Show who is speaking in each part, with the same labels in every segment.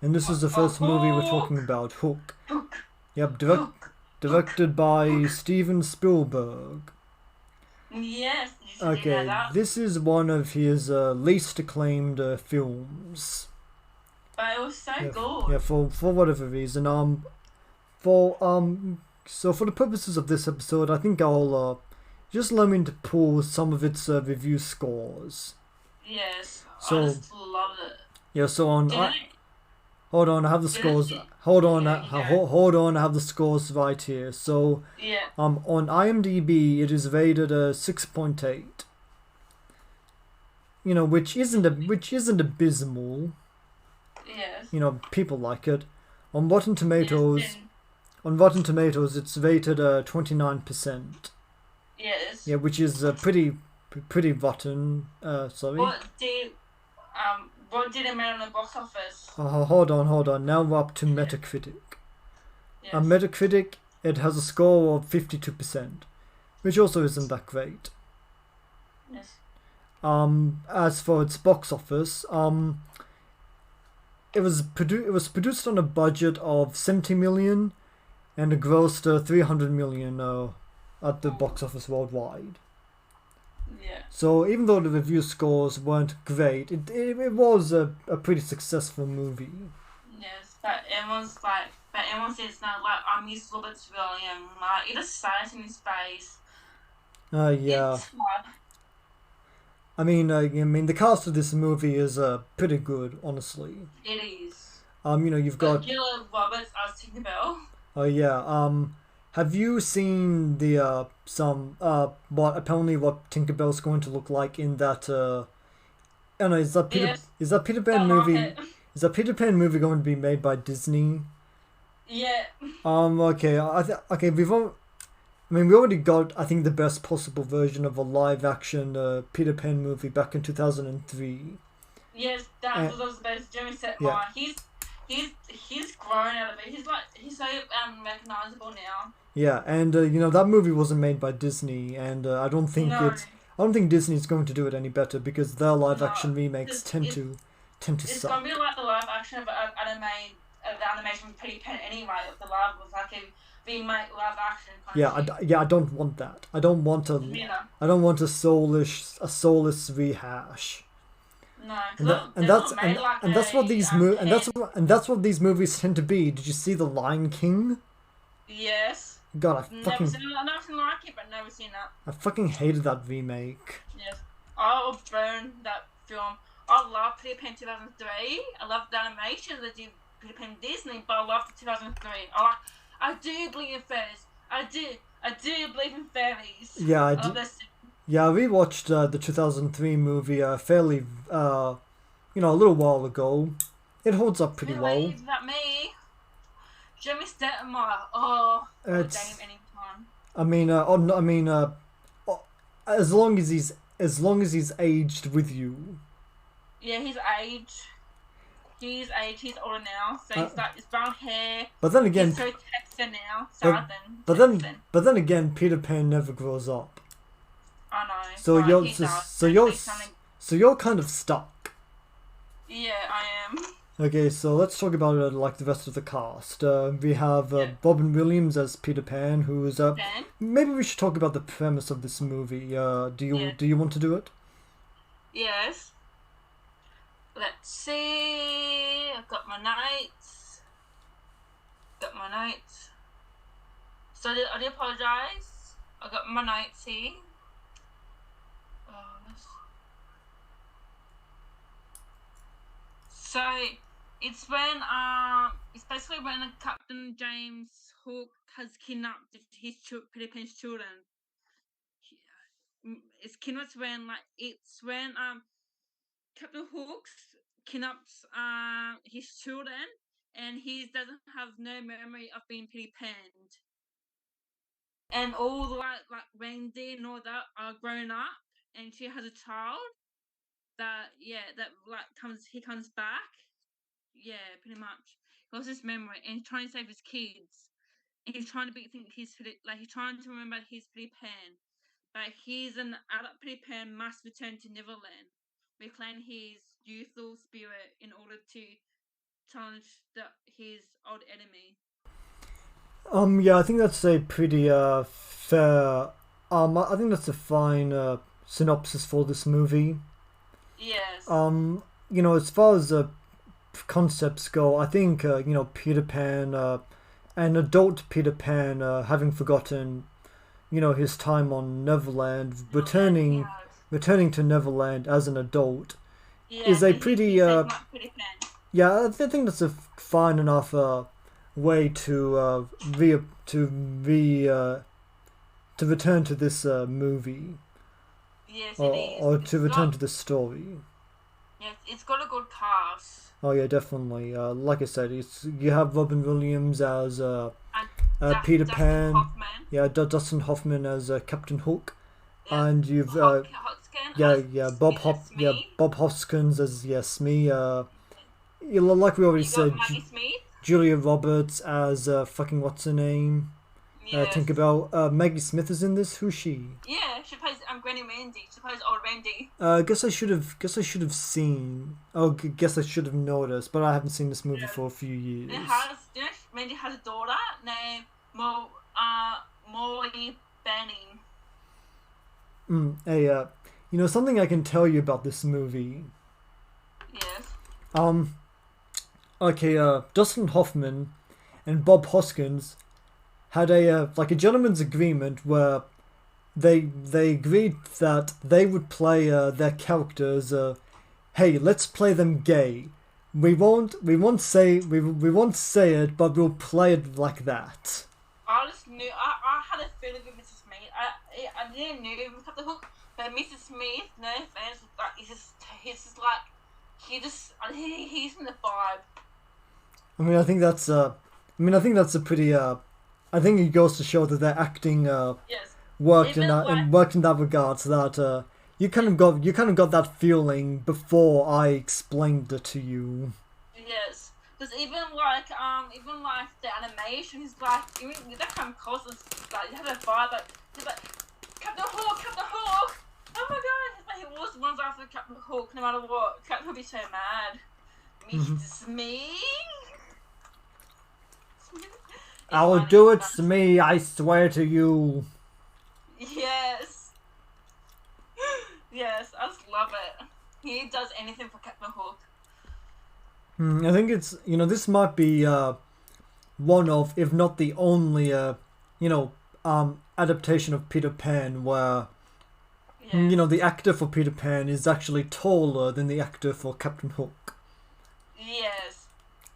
Speaker 1: And this is the first movie we're talking about, Hook.
Speaker 2: Hook.
Speaker 1: Yep,
Speaker 2: Hook. Hook.
Speaker 1: directed by Steven Spielberg.
Speaker 2: Yes, did you know
Speaker 1: Okay,
Speaker 2: that?
Speaker 1: this is one of his least acclaimed films.
Speaker 2: But it was so
Speaker 1: Yeah, yeah,
Speaker 2: good.
Speaker 1: for whatever reason. For so for the purposes of this episode, I think I'll just let me to pull some of its review scores.
Speaker 2: Yes, I
Speaker 1: So
Speaker 2: just loved it.
Speaker 1: yeah, so on.
Speaker 2: Didn't it?
Speaker 1: Hold on, I have the
Speaker 2: Didn't
Speaker 1: scores.
Speaker 2: it?
Speaker 1: Hold on,
Speaker 2: Okay, you go.
Speaker 1: hold on, I have the scores right here. So
Speaker 2: Yeah.
Speaker 1: on IMDb, it is rated a 6.8. You know, which isn't abysmal.
Speaker 2: Yes.
Speaker 1: You know, people like it. On Rotten
Speaker 2: Yes.
Speaker 1: Tomatoes,
Speaker 2: Then.
Speaker 1: it's rated 29%. Yeah,
Speaker 2: Yes.
Speaker 1: which is pretty rotten. Sorry.
Speaker 2: What did it make on the box office?
Speaker 1: Hold on. Now we're up to
Speaker 2: Yeah.
Speaker 1: Metacritic. On
Speaker 2: Yes.
Speaker 1: Metacritic, it has a score of 52%, which also isn't that great.
Speaker 2: Yes.
Speaker 1: As for its box office, it was produced on a budget of 70 million and it grossed 300 million at the
Speaker 2: Oh.
Speaker 1: box office worldwide.
Speaker 2: Yeah.
Speaker 1: So even though the review scores weren't great, it was a pretty successful movie.
Speaker 2: Yes. But everyone says now, like, I miss Robert Williams. Like, it is sad in his face.
Speaker 1: Yeah.
Speaker 2: It's like,
Speaker 1: I mean, the cast of this movie is pretty good, honestly.
Speaker 2: it is.
Speaker 1: You know, you've
Speaker 2: Got
Speaker 1: got
Speaker 2: Gilla Roberts as Tinkerbell.
Speaker 1: yeah. Have you seen the some what apparently what Tinkerbell's going to look like in that I don't know,
Speaker 2: Yes.
Speaker 1: Is that Peter Pan
Speaker 2: Don't like
Speaker 1: movie?
Speaker 2: it.
Speaker 1: Is that Peter Pan movie going to be made by Disney?
Speaker 2: Yeah.
Speaker 1: Okay, okay, I mean, we already got, I think, the best possible version of a live action Peter Pan movie back in 2003.
Speaker 2: Yes, that
Speaker 1: And,
Speaker 2: was the best. Jimmy said
Speaker 1: yeah,
Speaker 2: mine. He's grown out of it. He's so recognizable now.
Speaker 1: yeah, and you know that movie wasn't made by Disney, and
Speaker 2: No,
Speaker 1: I don't think Disney's going to do it any better because their live
Speaker 2: no,
Speaker 1: action remakes
Speaker 2: because
Speaker 1: tend to
Speaker 2: it's gonna be
Speaker 1: suck.
Speaker 2: like the live action of the animation of Pretty Pen anyway. Of the live was like a remake live action kind of thing.
Speaker 1: Yeah, I don't want that.
Speaker 2: You know,
Speaker 1: I don't want a soulless rehash.
Speaker 2: no, because they're not made like
Speaker 1: And that's what
Speaker 2: a pen.
Speaker 1: and that's what these movies tend to be. Did you see The Lion King?
Speaker 2: Yes,
Speaker 1: God,
Speaker 2: never seen it. Nothing like it, but never seen that.
Speaker 1: I fucking hated that remake.
Speaker 2: Yes, I will burn that film. I love Peter Pan 2003. I love the animation that did Peter Pan Disney, but I love the 2003. I do believe in fairies. I do believe in fairies.
Speaker 1: Yeah, I
Speaker 2: I love
Speaker 1: did.
Speaker 2: this.
Speaker 1: Yeah, I rewatched the 2003 movie fairly, you know, a little while ago. It holds up pretty well.
Speaker 2: Really? Is that me? Jimmy Stetmeyer. Oh, I would date him
Speaker 1: It's,
Speaker 2: anytime.
Speaker 1: I mean, uh, as long as he's aged with you.
Speaker 2: Yeah, his age. He's age. He's older now, so
Speaker 1: Uh,
Speaker 2: he's got his brown hair.
Speaker 1: but then
Speaker 2: He's
Speaker 1: again,
Speaker 2: so Texan now.
Speaker 1: but
Speaker 2: Southern Texan.
Speaker 1: but then again, Peter Pan never grows up.
Speaker 2: I know,
Speaker 1: So
Speaker 2: but
Speaker 1: you're
Speaker 2: he does.
Speaker 1: so
Speaker 2: And
Speaker 1: you're
Speaker 2: he's something.
Speaker 1: so you're kind of stuck.
Speaker 2: Yeah, I am.
Speaker 1: Okay, so let's talk about like the rest of the cast. We have
Speaker 2: Yeah.
Speaker 1: Robin Williams as Peter Pan, who is
Speaker 2: Then.
Speaker 1: maybe we should talk about the premise of this movie.
Speaker 2: Yeah.
Speaker 1: Do you want to do it?
Speaker 2: Yes. Let's see. I've got my notes. Got my notes. So I do apologise. I got my notes here. Oh, so it's basically when Captain James Hook has kidnapped Peter Pan's children. It's kidnapped when Captain Hooks kidnaps his children, and he doesn't have no memory of being Peter Pan. And all the Wendy and all that are grown up, and she has a child that comes back. Yeah, pretty much. He lost his memory and he's trying to save his kids. And he's trying to he's trying to remember his Peter Pan. But he's an adult Peter Pan must return to Neverland, reclaim his youthful spirit in order to challenge his old enemy.
Speaker 1: Yeah, I think that's a pretty fair. I think that's a fine synopsis for this movie.
Speaker 2: Yes.
Speaker 1: As far as concepts go, I think Peter Pan, an adult Peter Pan, having forgotten, his time on Neverland, returning to Neverland as an adult,
Speaker 2: Yes,
Speaker 1: is a
Speaker 2: and
Speaker 1: pretty
Speaker 2: he says not Peter Pan.
Speaker 1: yeah. I think that's a fine enough way to to return to this movie,
Speaker 2: Yes, it
Speaker 1: or
Speaker 2: is.
Speaker 1: to return to the story.
Speaker 2: Yes, it's got a good cast.
Speaker 1: Oh yeah, definitely. Like I said, you have Robin Williams as
Speaker 2: And
Speaker 1: Peter
Speaker 2: Dustin
Speaker 1: Pan.
Speaker 2: Hoffman.
Speaker 1: Yeah, Dustin Hoffman as Captain Hook,
Speaker 2: Yes.
Speaker 1: and you've
Speaker 2: Hoskins as Smee.
Speaker 1: Bob Hoskins as Smee. Like we already
Speaker 2: You got
Speaker 1: said,
Speaker 2: Maggie Smith.
Speaker 1: Julia Roberts as fucking what's her name?
Speaker 2: Yes.
Speaker 1: Tinkerbell. Maggie Smith is in this. Who's she?
Speaker 2: Yeah, she plays Granny Mandy. She plays old Randy.
Speaker 1: Guess I should have seen. Oh, guess I should have noticed, but I haven't seen this movie for a few years.
Speaker 2: Mandy has a daughter named Molly Banning.
Speaker 1: Hey, something I can tell you about this movie.
Speaker 2: Yes.
Speaker 1: Okay, Dustin Hoffman and Bob Hoskins had a gentleman's agreement where they agreed that they would play their characters. Hey, let's play them gay. We won't say it, but we'll play it like that.
Speaker 2: I just knew. I had a feeling with Mrs. Smith. I didn't know it was the hook, but Mrs. Smith, no offense, he's in the vibe.
Speaker 1: I think that's a pretty. I think it goes to show that their acting
Speaker 2: Yes.
Speaker 1: worked in that regard. So that you kind of got that feeling before I explained it to you.
Speaker 2: Yes, because even the animation is even that kind of close. You have a vibe like Captain Hook. Oh my god, he always runs after Captain Hook no matter what. Captain Hook be so mad. Mr. Smee.
Speaker 1: I will do it, Smee. I swear to you.
Speaker 2: Yes. Yes, I just love it. He does anything for Captain Hook.
Speaker 1: I think it's this might be one of, if not the only adaptation of Peter Pan where the actor for Peter Pan is actually taller than the actor for Captain Hook.
Speaker 2: Yes.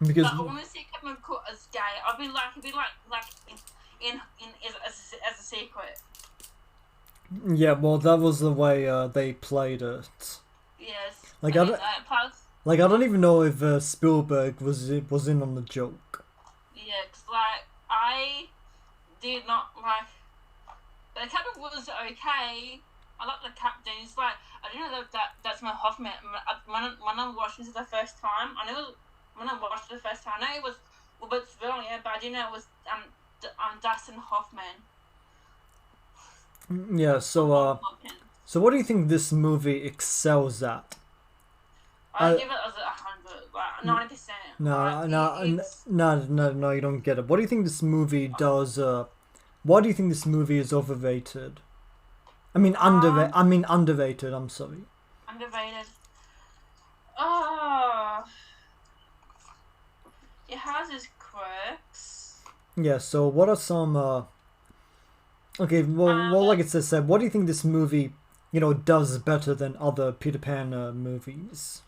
Speaker 1: Because
Speaker 2: I want to see Captain Hook as gay. I'd be like in as a secret.
Speaker 1: Yeah, well, that was the way they played it.
Speaker 2: Yes.
Speaker 1: I don't even know if Spielberg was in on the joke.
Speaker 2: Yeah, cause I did not like the captain was okay. I like the captain. It's I didn't know that's my Hoffman. When I watched this the first time, I know when I watched it the first time, I know it was Robert Williams, but I didn't know it was Dustin Hoffman.
Speaker 1: Yeah. So what do you think this movie excels at?
Speaker 2: I give it as 100, 90%.
Speaker 1: No, you don't get it. What do you think this movie does? Why do you think this movie is overrated? Underrated. I'm sorry.
Speaker 2: Underrated. It has its quirks.
Speaker 1: Yeah. So what are some? Okay. Well, like it said, what do you think this movie, does better than other Peter Pan movies?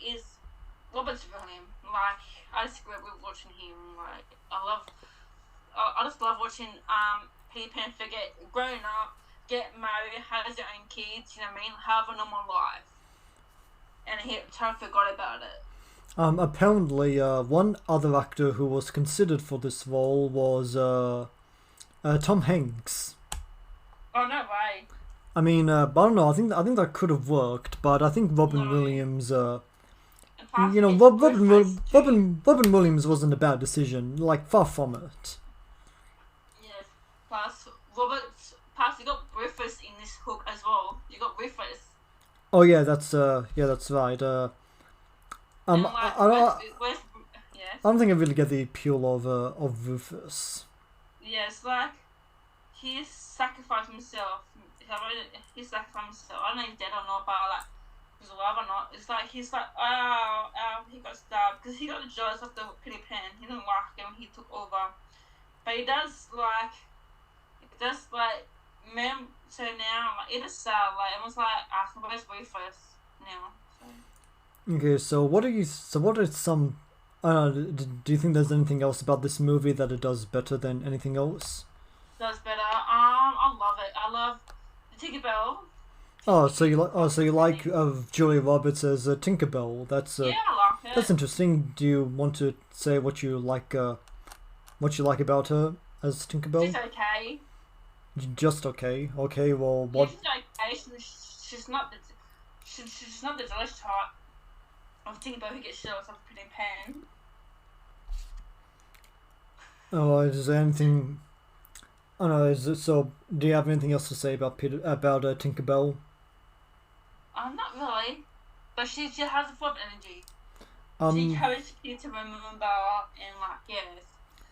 Speaker 2: It's Robert's Williams. I just grew up with watching him. I just love watching Peter Pan growing up, get married, have his own kids. You know what I mean? Have a normal life, and he totally forgot about it.
Speaker 1: Apparently, one other actor who was considered for this role was Tom Hanks.
Speaker 2: Oh, no way.
Speaker 1: I don't know. I think that could have worked, but I think Robin Williams. Robin Williams wasn't a bad decision. Far from it.
Speaker 2: Yes. Plus, you got Rufus in this Hook as well. You got Rufus.
Speaker 1: Oh yeah, that's right.
Speaker 2: And
Speaker 1: I,
Speaker 2: like,
Speaker 1: I
Speaker 2: yes,
Speaker 1: don't think I really get the appeal of Rufus.
Speaker 2: yes, like he sacrificed himself. He sacrificed himself. I don't know if he's dead or not, but like he's alive or not. It's like he's like, he got stabbed because he got jealous of the Peter Pan. He didn't like him. He took over, but he does like, man. So now like it is sad. Like it was like, where's Rufus now? So
Speaker 1: Okay, so what are some? Do you think there's anything else about this movie that it does better than anything else?
Speaker 2: does better. I love it. I love the Tinkerbell.
Speaker 1: So you like Julia Roberts as Tinkerbell?
Speaker 2: Yeah, I like
Speaker 1: That's
Speaker 2: it.
Speaker 1: interesting. Do you want to say what you like about her as
Speaker 2: She's
Speaker 1: Tinkerbell?
Speaker 2: okay.
Speaker 1: Just okay. Okay, well,
Speaker 2: Yeah,
Speaker 1: what?
Speaker 2: she's okay. She's not the she's not the jealous type of Tinkerbell who gets jealous of Peter Pan.
Speaker 1: Oh, is there anything? I don't know. Is it so? Do you have anything else to say about Tinkerbell?
Speaker 2: Not really, but she has a full of energy. She
Speaker 1: Um,
Speaker 2: encourages you to remember and like yes.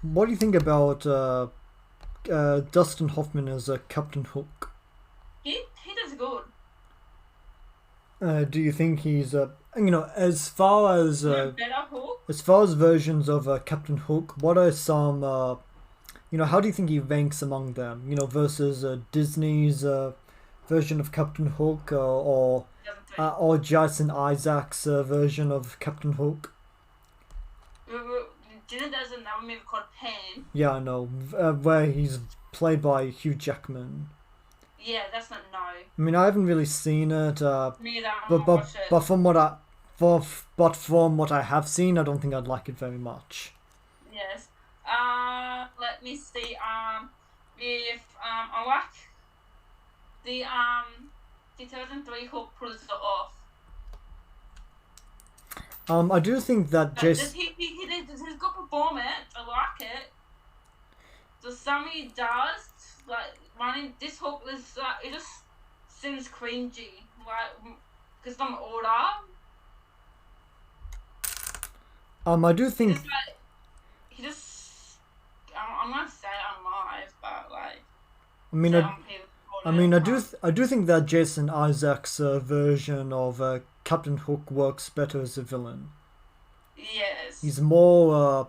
Speaker 1: what do you think about Dustin Hoffman as Captain Hook?
Speaker 2: He does good.
Speaker 1: Do you think he's as far
Speaker 2: Better Hook.
Speaker 1: as far as versions of Captain Hook, what are some how do you think he ranks among them? Versus Disney's version of Captain Hook
Speaker 2: Doesn't think.
Speaker 1: or Jason Isaacs' version of Captain Hook?
Speaker 2: Dinner does another movie called Pan.
Speaker 1: Yeah, I know. Where he's played by Hugh Jackman.
Speaker 2: Yeah, that's not no.
Speaker 1: I mean, I haven't really seen it,
Speaker 2: Me either. I'm
Speaker 1: but
Speaker 2: gonna
Speaker 1: but
Speaker 2: watch it.
Speaker 1: but from what I for, but from what I have seen, I don't think I'd like it very much.
Speaker 2: Yes. Let me see. If I like the 2003 Hook pulls it off.
Speaker 1: I do think that
Speaker 2: But
Speaker 1: Jason.
Speaker 2: he did his good performance. I like it. The some he does like running this Hook is it just seems cringy. Like because I'm older.
Speaker 1: I do
Speaker 2: He
Speaker 1: think.
Speaker 2: just like he just. I'm gonna say it on live, but like
Speaker 1: I mean,
Speaker 2: say it on people.
Speaker 1: I do think that Jason Isaacs' version of Captain Hook works better as a villain.
Speaker 2: Yes.
Speaker 1: He's more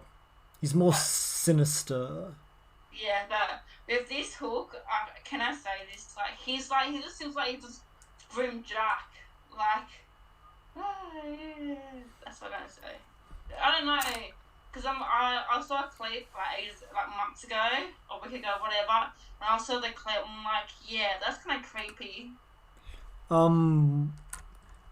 Speaker 2: But
Speaker 1: sinister.
Speaker 2: yeah, but with this Hook, can I say this? He just seems like he's just grim Jack. Like, yeah, that's what I'm gonna say. I don't know, cause I saw a clip like ages, like months ago or a week ago, whatever, and I saw the clip. I'm like, yeah, that's kind of creepy.
Speaker 1: Um,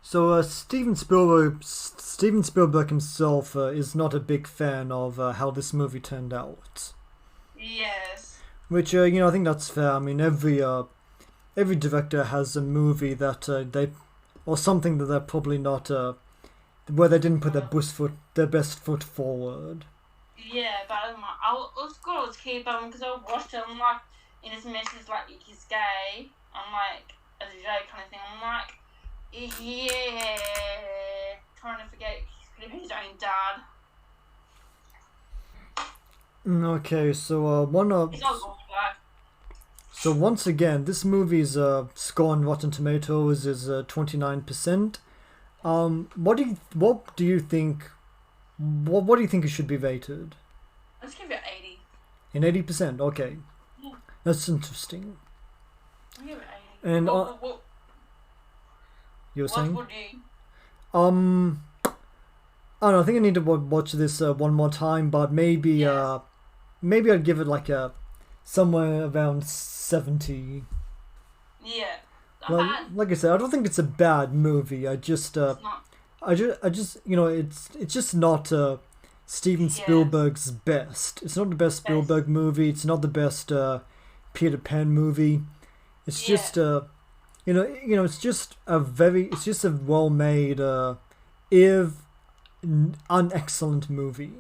Speaker 1: so Steven Spielberg himself is not a big fan of how this movie turned out.
Speaker 2: Yes,
Speaker 1: Which I think that's fair. I mean, every director has a movie that they or something that they're probably not where they didn't put their best foot forward.
Speaker 2: yeah, but I was good. I was keen, but because I watched it, I'm like, in his message like he's gay. I'm like, as a joke kind of thing. I'm like, yeah, trying to forget his own dad.
Speaker 1: Okay, so
Speaker 2: He's not good, like,
Speaker 1: so once again, this movie's score on Rotten Tomatoes is 29%. What do you think? What do you think it should be rated?
Speaker 2: let's give it 80.
Speaker 1: In 80%. Okay,
Speaker 2: Yeah,
Speaker 1: that's interesting.
Speaker 2: I'll give it 80.
Speaker 1: And you were
Speaker 2: What
Speaker 1: saying?
Speaker 2: would you?
Speaker 1: Um, I don't know. I think I need to watch this one more time, but
Speaker 2: Yes,
Speaker 1: maybe I'd give it like a somewhere around 70.
Speaker 2: yeah. Not
Speaker 1: Like
Speaker 2: bad.
Speaker 1: like I said, I don't think it's a bad movie.
Speaker 2: It's not.
Speaker 1: I just it's just not Steven
Speaker 2: Yes,
Speaker 1: Spielberg's best. It's not the best
Speaker 2: best.
Speaker 1: Spielberg movie. It's not the best Peter Pan movie. It's
Speaker 2: Yeah,
Speaker 1: just it's just a well made if an excellent movie.